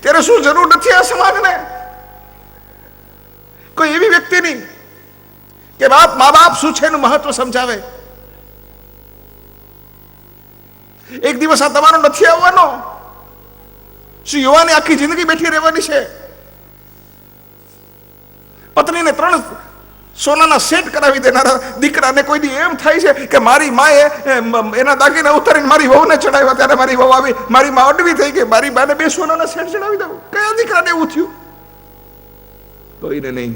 ત્યારે શું જરૂર નથી આ સમાજને કોઈ એવી વ્યક્તિની કે મા બાપ શું છે એનું મહત્વ સમજાવે? એક દિવસ આ તમારો નથી આવવાનો? શું યુવાની આખી જિંદગી બેઠી રહેવાની છે? પત્નીને 3 સોનાના સેટ કરાવી દેનારા દીકરાને કોઈ દી એમ થાય છે કે મારી માએ એના દાગીના ઉતારીને મારી વહુને ચડાવ્યા, ત્યારે મારી વહુ આવી, મારી માં અડવી થઈ ગઈ, મારી બાને 2 સોનાના સેટ ચડાવી દઉં? કયા દીકરાને એવું થયું? કોઈને નહીં.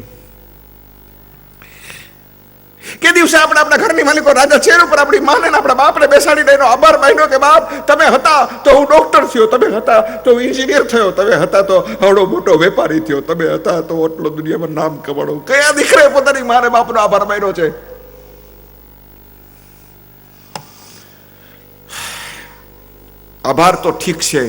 કે દિવસે આપણે આપણા ઘરની માલિકો રાજા ચેર ઉપર આપણી માને ને આપણા બાપને બેસાડીને એનો આભાર માન્યો કે બાપ, તમે હતા તો હું ડોક્ટર થયો, તમે હતા તો હું એન્જિનિયર થયો, તમે હતા તો હવડો મોટો વેપારી થયો, તમે હતા તો એટલો દુનિયામાં નામ કમાડો. કયા દીકરાએ પોતાની માને બાપનો આભાર માન્યો છે? આભાર તો ઠીક છે,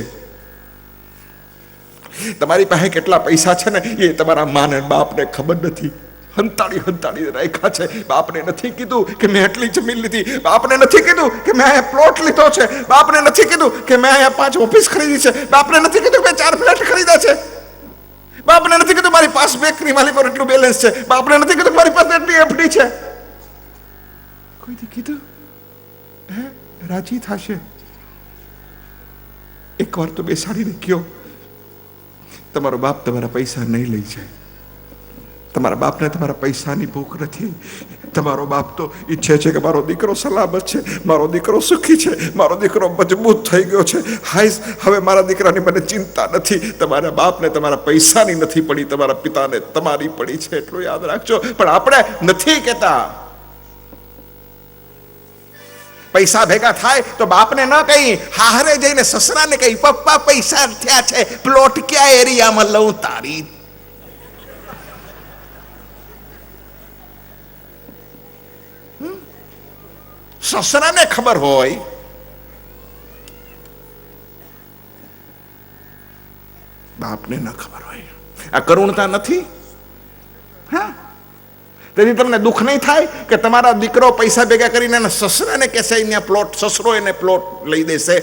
તમારી પાસે કેટલા પૈસા છે ને એ તમારા માને બાપને ખબર નથી. હંતાડી રાખ્યા છે. બાપને નથી કીધું કે મેં એટલી જમીન લીધી, બાપને નથી કીધું કે મેં અહીંયા પ્લોટ લીધો છે, બાપને નથી કીધું કે મેં અહીંયા 5 ઓફિસ ખરીદી છે, બાપને નથી કીધું કે 4 ફ્લેટ ખરીદ્યા છે, બાપને નથી કીધું મારી પાસે બેકરી માલિકોનું એટલું બેલેન્સ છે, બાપને નથી કીધું મારી પાસે એટલી એફડી છે. કોઈથી કીધું? રાજી થશે. એકવાર તો બેસાડીને કયો, તમારો બાપ તમારા પૈસા નહીં લઈ જાય. તમારા બાપને તમારા પૈસાની ભૂખ નથી. તમારો બાપ તો ઈચ્છે છે કે મારો દીકરો સલામત છે, મારો દીકરો સુખી છે, મારો દીકરો મજબૂત થઈ ગયો છે. હાય, હવે મારા દીકરાની મને ચિંતા નથી. તમારા બાપને તમારા પૈસાની નથી પડી, તમારા પિતાને તમારી પડી છે, એટલું યાદ રાખજો. પણ આપણે નથી કહેતા. પૈસા ભેગા થાય તો બાપને ન કહી, હારે જઈને સસરાને કહી, પપ્પા પૈસા થયા છે, પ્લોટ ક્યાં એરિયામાં લઉં તારી? સસરાને ખબર હોય, બાપને ન ખબર હોય. આ કરુણતા નથી? હા, તેથી તમને દુઃખ નહીં થાય કે તમારા દીકરો પૈસા ભેગા કરીને સસરાને કહેશે અહીંયા પ્લોટ, સસરો એને પ્લોટ લઈ દેશે.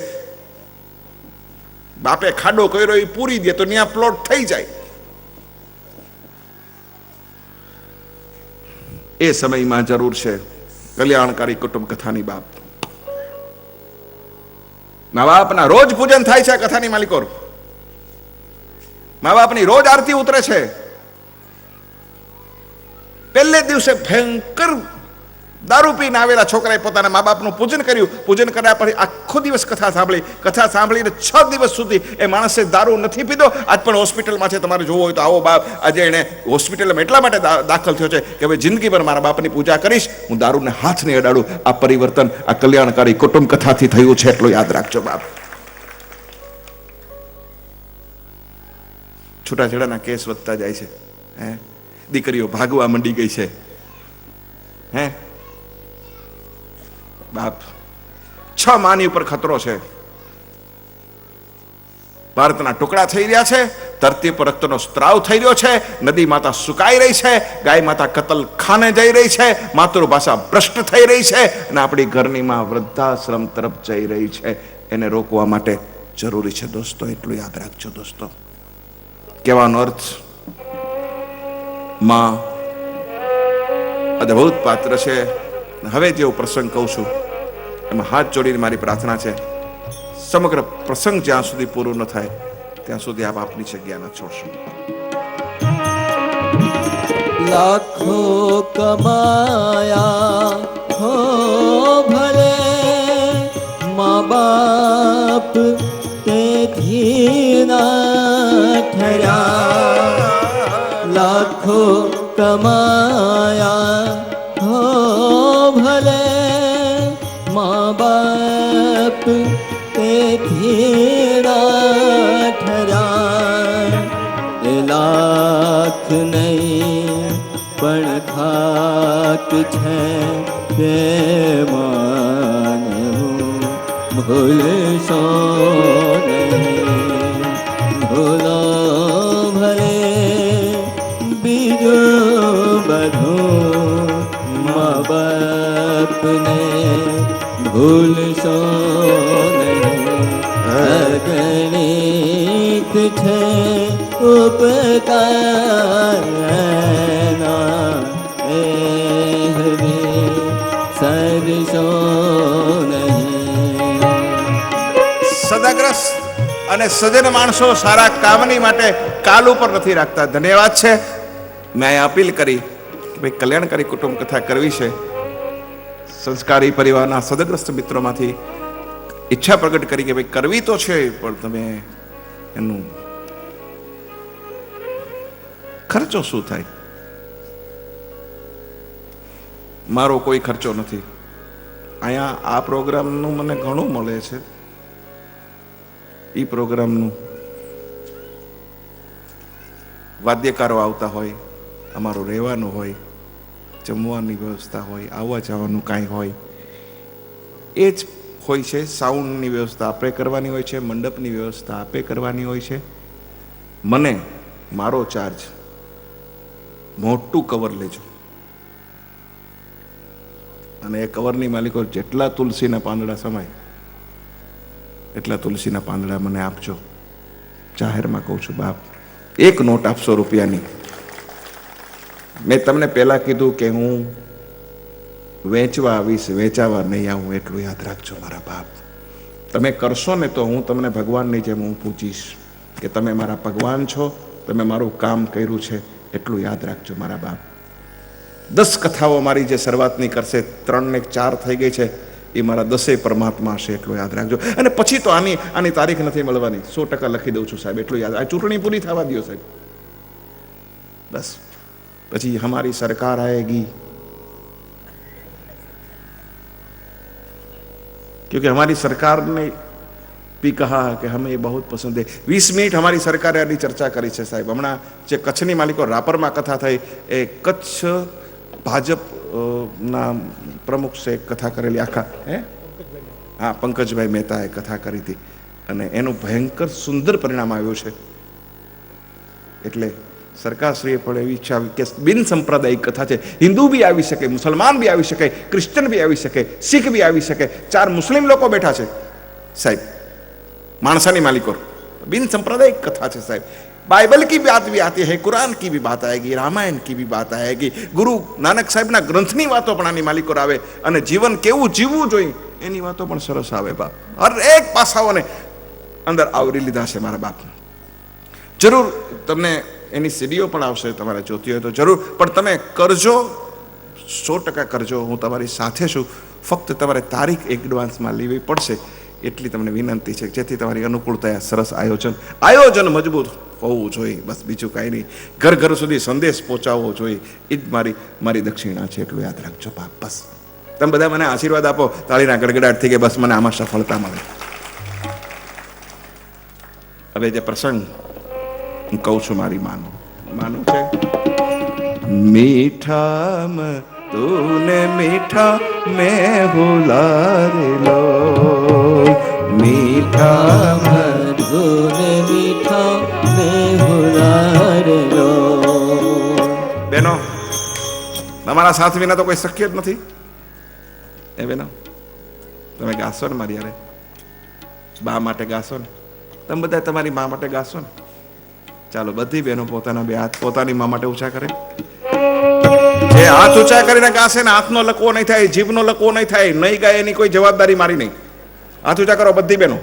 બાપે ખાડો કર્યો એ પૂરી દે તો ત્યાં પ્લોટ થઈ જાય. એ સમયમાં જરૂર છે કલ્યાણકારી કુટુંબ કથાની. બાપ, મા બાપના રોજ પૂજન થાય છે. કથાની માલિકો, મા બાપની રોજ આરતી ઉતરે છે. પહેલે દિવસે ભયંકર દારૂ પીને આવેલા છોકરાએ પોતાના મા બાપનું પૂજન કર્યું. પૂજન કર્યા પછી આખો દિવસ કથા સાંભળી. કથા સાંભળીને 6 દિવસ સુધી એ માણસે દારૂ નથી પીધો. આજ પણ હોસ્પિટલમાં છે, તમારે જોવો હોય તો આવો બાપ. આજે એને હોસ્પિટલમાં એટલા માટે દાખલ થયો છે કે હવે જિંદગીભર મારા બાપની પૂજા કરીશ, હું દારૂને હાથ નહીં અડાડું. આ પરિવર્તન આ કલ્યાણકારી કુટુંબ કથાથી થયું છે, એટલું યાદ રાખજો બાપ. છૂટાછેડાના કેસ વધતા જાય છે. દીકરીઓ ભાગવા મંડી ગઈ છે. બાપ, 6 માની ઉપર ખતરો છે. ભારતના ટુકડા થઈ રહ્યા છે. ધરતી પર રક્તનો સ્ત્રાવ થઈ રહ્યો છે. નદી માતા સુકાઈ રહી છે. ગાય માતા કતલ ખાને જઈ રહી છે. માતૃભાષા ભ્રષ્ટ થઈ રહી છે. અને આપણી ઘરની માં વૃદ્ધાશ્રમ તરફ જઈ રહી છે. એને રોકવા માટે જરૂરી છે દોસ્તો, એટલું યાદ રાખજો દોસ્તો. કહેવાનો અર્થ, માં અદ્ભુત પાત્ર છે. હવે જેવો પ્રસંગ કહું છું એમાં હાથ જોડીને મારી પ્રાર્થના છે, સમગ્ર પ્રસંગ જ્યાં સુધી પૂરો ન થાય ત્યાં સુધી આપ આપની જગ્યા ન છોડશો. લાખો કમાયા હો ભલે મા બાપ તેથી ના ઠર્યા. લાખો કમાયા હો ભલે મા બાપ તેથી ના ઠર્યા. એ લાખ નહીં પણ ખાક છે કે માનવું ભૂલશો નહીં. ભૂલો ભલે બીજું બધું, મા બાપને ભૂલશો નહીં. અગણિત છે ઉપકારના, એ હવે સરશો નહીં. સદાગ્રસ્ત અને સજ્જન માણસો સારા કામની માટે કાલ ઉપર નથી રાખતા. ધન્યવાદ છે. મેં અપીલ કરી ભાઈ કલ્યાણકારી કુટુંબ કથા કરવી છે, સંસ્કારી પરિવારના સદગ્રસ્ત મિત્રોમાંથી ઈચ્છા પ્રગટ કરી કે ભાઈ કરવી તો છે, પણ તમે એનું ખર્ચો શું થાય? મારો કોઈ ખર્ચો નથી. અહીંયા આ પ્રોગ્રામનું મને ઘણું મળે છે, એ પ્રોગ્રામનું વાદ્યકારો આવતા હોય, અમારું રહેવાનું હોય, જમવાની વ્યવસ્થા હોય, આવવા જવાનું કાંઈ હોય, એ જ હોય છે. સાઉન્ડની વ્યવસ્થા આપણે કરવાની હોય છે, મંડપની વ્યવસ્થા આપણે કરવાની હોય છે. મને મારો ચાર્જ મોટું કવર લેજો, અને એ કવરની માલિકો જેટલા તુલસીના પાંદડા સમાય એટલા તુલસીના પાંદડા મને આપજો. જાહેરમાં કહું છું બાપ, એક નોટ આપશો રૂપિયાની. મેં તમને પહેલા કીધું કે હું વેચવા આવીશ, વેચાવા નહીં આવું, એટલું યાદ રાખજો મારા બાપ. તમે કરશો ને તો હું તમને ભગવાનની જેમ હું પૂછીશ કે તમે મારા ભગવાન છો, તમે મારું કામ કર્યું છે, એટલું યાદ રાખજો મારા બાપ. 10 કથાઓ મારી જે શરૂઆતની કરશે, 3 ને 4 થઈ ગઈ છે, એ મારા 10 પરમાત્મા હશે, એટલું યાદ રાખજો. અને પછી તો આની તારીખ નથી મળવાની, 100% લખી દઉં છું સાહેબ, એટલું યાદ. આ ચૂંટણી પૂરી થવા દો સાહેબ, બસ પછી हमारी सरकार आएगी, क्योंकि हमारी सरकार ने भी कहा कि हमें ये बहुत पसंद है. 20 મિનિટ हमारी सरकारे आनी चर्चा करी છે સાહેબ. હમણાં જે કચ્છની માલિકો રાપરમાં કથા થઈ, એ કચ્છ ભાજપના પ્રમુખ છે, કથા કરેલી આખા હા પંકજભાઈ મહેતાએ કથા કરી હતી, અને એનું ભયંકર સુંદર પરિણામ આવ્યું છે. એટલે સરકારશ્રીએ પણ એવી ઈચ્છા કે બિન સાંપ્રદાયિક કથા છે, હિન્દુ બી આવી શકે, મુસલમાન બી આવી શકે, ક્રિશ્ચન બી આવી શકે, શીખ બી આવી શકે. 4 મુસ્લિમ લોકો બેઠા છે સાહેબ, मानसानी मालिकों. बिन सांप्रदायिक कथा है साहब. बाइबल की बात भी आती है, कुरान की भी बात आएगी, रामायण की भी बात आएगी, गुरु नानक साहेब ना ग्रंथनी वातो पण आनी मालिको आवे, અને જીવન કેવું જીવવું જોઈએ એની વાતો પણ સરસ આવે બાપ. હર એક પાસાઓને અંદર આવરી લીધા છે મારા બાપ. જરૂર તમને એની સીડીઓ પણ આવશે, તમારે જોતી હોય તો જરૂર, પણ તમે કરજો, 100% કરજો. હું તમારી સાથે છું, ફક્ત તમારે તારીખ એડવાન્સમાં લેવી પડશે, એટલી તમને વિનંતી છે, જેથી તમારી અનુકૂળતા સરસ આયોજન મજબૂત હોવું જોઈએ. બસ બીજું કાંઈ નહીં. ઘર ઘર સુધી સંદેશ પહોંચાડવો જોઈએ, એ જ મારી દક્ષિણા છે, એટલું યાદ રાખજો બાપ. બસ તમે બધા મને આશીર્વાદ આપો તાળીના ગડગડાટથી કે બસ મને આમાં સફળતા મળે. હવે જે પ્રસંગ હું કહું છું મારી માનું છે, મીઠા तूने मीठा मैं भुला रे लो, मीठा तूने मीठा मैं भुला रे लो. બેનો, તમારા સાથ વિના તો કોઈ શક્ય જ નથી. એ બેનો તમે ગાશો ને મારી યારે, બા માટે ગાશો ને, તમે બધા તમારી મા માટે ગાશો ને. ચાલો બધી બહેનો પોતાના 2 હાથ પોતાની મા માટે ઊંચા કરે. એ હાથ ઊંચા કરીને ગાશે ને હાથનો લકવો નહીં થાય, જીભનો લકવો નહીં થાય, નહીં ગાય એની કોઈ જવાબદારી મારી નહીં. હાથ ઊંચા કરો બધી બહેનો,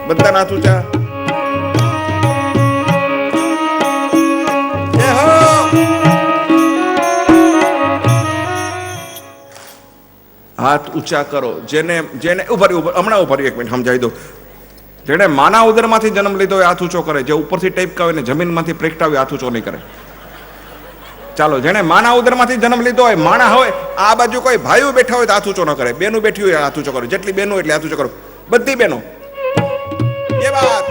બધાના હાથ ઊંચા. હાથ ઊંચા કરો. જેને ઉભા હમણાં ઉભા 1 મિનિટ સમજાવી દો. જેને માના ઉદરમાંથી જન્મ લીધો હોય હાથ ઊંચો કરે, જે ઉપરથી ટેપકા હોય ને જમીનમાંથી પ્રગટાવે હાથ ઊંચો નહીં કરે. ચાલો, જેને માના ઉદરમાંથી જન્મ લીધો હોય, માણા હોય, આ બાજુ કોઈ ભાઈઓ બેઠા હોય તો હાથ ઊંચો ન કરે, બેનું બેઠી હોય હાથ ઊંચો કરો. જેટલી બેનો એટલે હાથ ઊંચો કરો, બધી બેનો. એ વાત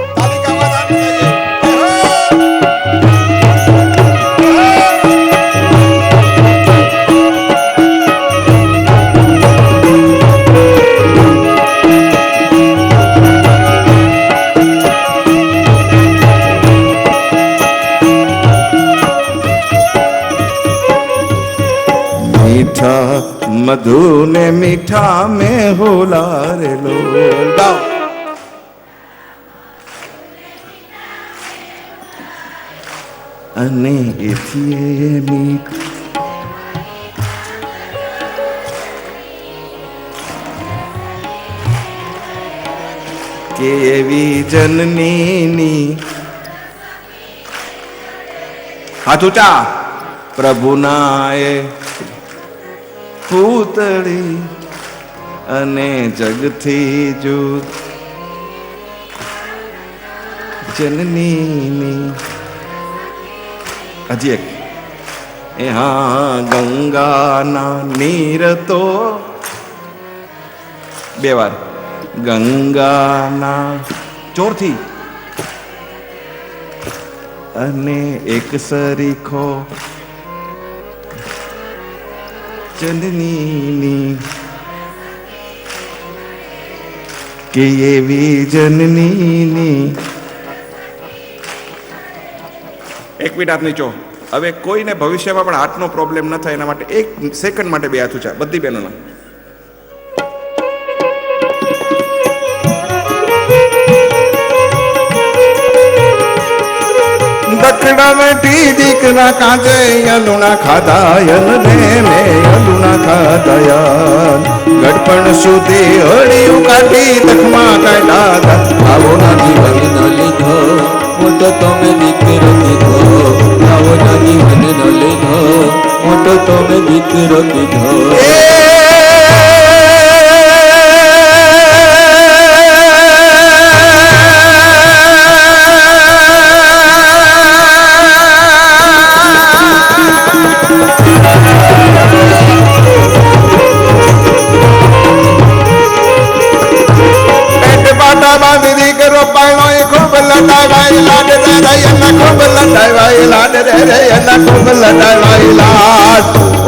मधु ने मीठा में होला रे लो. અને એથી મીઠ કેવી જનની. હાથ ઊંચા. પ્રભુના એ પૂતળી અને જગથી જુદ જનની. હજી એક એ હા ગંગાના નીર તો બે વાર ગંગાના ચોરથી અને એક સરીખો જનની કે એવી જનની. એક મિનિટ હાથ નીચો. હવે કોઈને ભવિષ્યમાં પણ હાથનો પ્રોબ્લેમ ન થાય એના માટે એક સેકન્ડ માટે બે હાથ ઊંચા બધી બહેનોના. દક્ષિણા બેઠી દીકરા કાંજે યલુણા ખાધાયન ને મેં યલુણા ખાધાયન ગડપણ સુધી હળિયું કાઢી દખમાં કાઢા. આવો ના જીવન ન લીધો મોટો તમે દીકરો કીધો. આવો ના જીવન ન લીધો મોટો તમે દીકરો કીધો.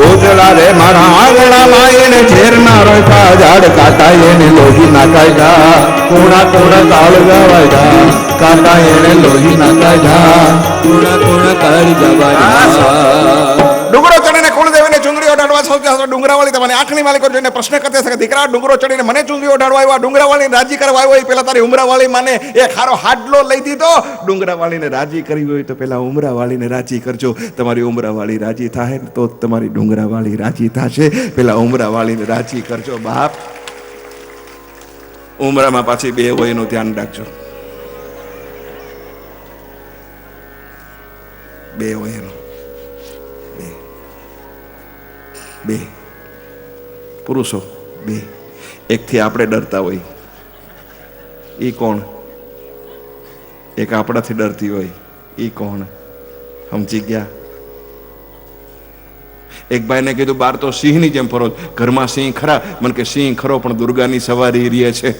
ઉજળા રે મારા આંગણા માઈને ઝેરના રોકા ઝાડ કાટા એને લોહી નાખાયગા. કોણા કોણા કાળ ગવાયગા કાટા એને લોહી નાખાયગા. કોણા કોણા કાળ જવાના. ડુંગરો ચડીને કુળદેવીને ચુંદડી ઓઢાડવા સૌથી ડુંગરાવાળી તમારી આંખની માલિકો જોઈને પ્રશ્ન કરતે છે કે દીકરા ડુંગરો ચડીને મને ચુંદડી ઓઢાડવા આવ્યા, ડુંગરાવાળીને રાજી કરવા આવ્યો, પેલા તારી ઉમરાવાળી માને એક હારો હાડલો લઈ દીધો. ડુંગરાવાળીને રાજી કરવી હોય તો પેલા ઉમરાવાળીને રાજી કરજો. તમારી ઉમરાવાળી રાજી થાય તો તમારી ડુંગરાવાળી રાજી થશે. પેલા ઉમરાવાળીને રાજી કરજો બાપ. ઉમરામાં પાછી બે હોય એનું ધ્યાન રાખજો. બે હોય એનું બે પુરુષો બે. એકથી આપણે ડરતા હોય એ કોણ? એક આપણાથી ડરતી હોય એ કોણ? સમજી ગયા? એક ભાઈને કીધું બાર તો સિંહની જેમ ફરો, ઘરમાં સિંહ ખરા? મને કે સિંહ ખરો પણ દુર્ગાની સવારી રીએ છે.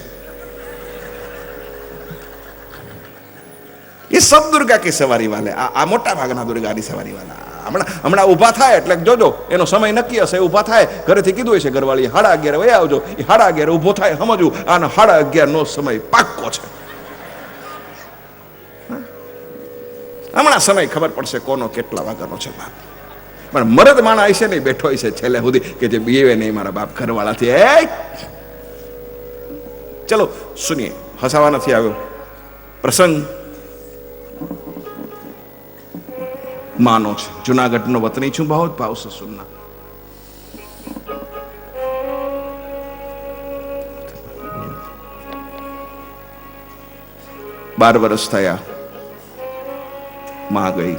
એ સબ દુર્ગા કી સવારી વાલે. આ મોટા ભાગના દુર્ગાની સવારી વાલા હમણાં ઊભા થાય એટલે જોજો એનો સમય નક્કી હશે. ઊભા થાય ઘરેથી કીધું હશે ઘરવાળી 11:30 વહી આવજો. એ 11:30 ઊભો થાય સમજવું આનો 11:30 નો સમય પાક્કો છે. હમણાં સમય ખબર પડશે કોનો કેટલા વાગ્યાનો છે બાપ. પણ મરદ માણા હશે નહીં બેઠો હશે છેલ્લે સુધી કે જે બીવે નહીં મારા બાપ ઘરવાળાથી. ચલો સુનિએ, હસાવા નથી આવ્યો પ્રસંગ. માનો છે જુનાગઢનો વતની છું, બહુ ભાવ છે સુનના. 12 વર્ષ થયા, માં ગઈ.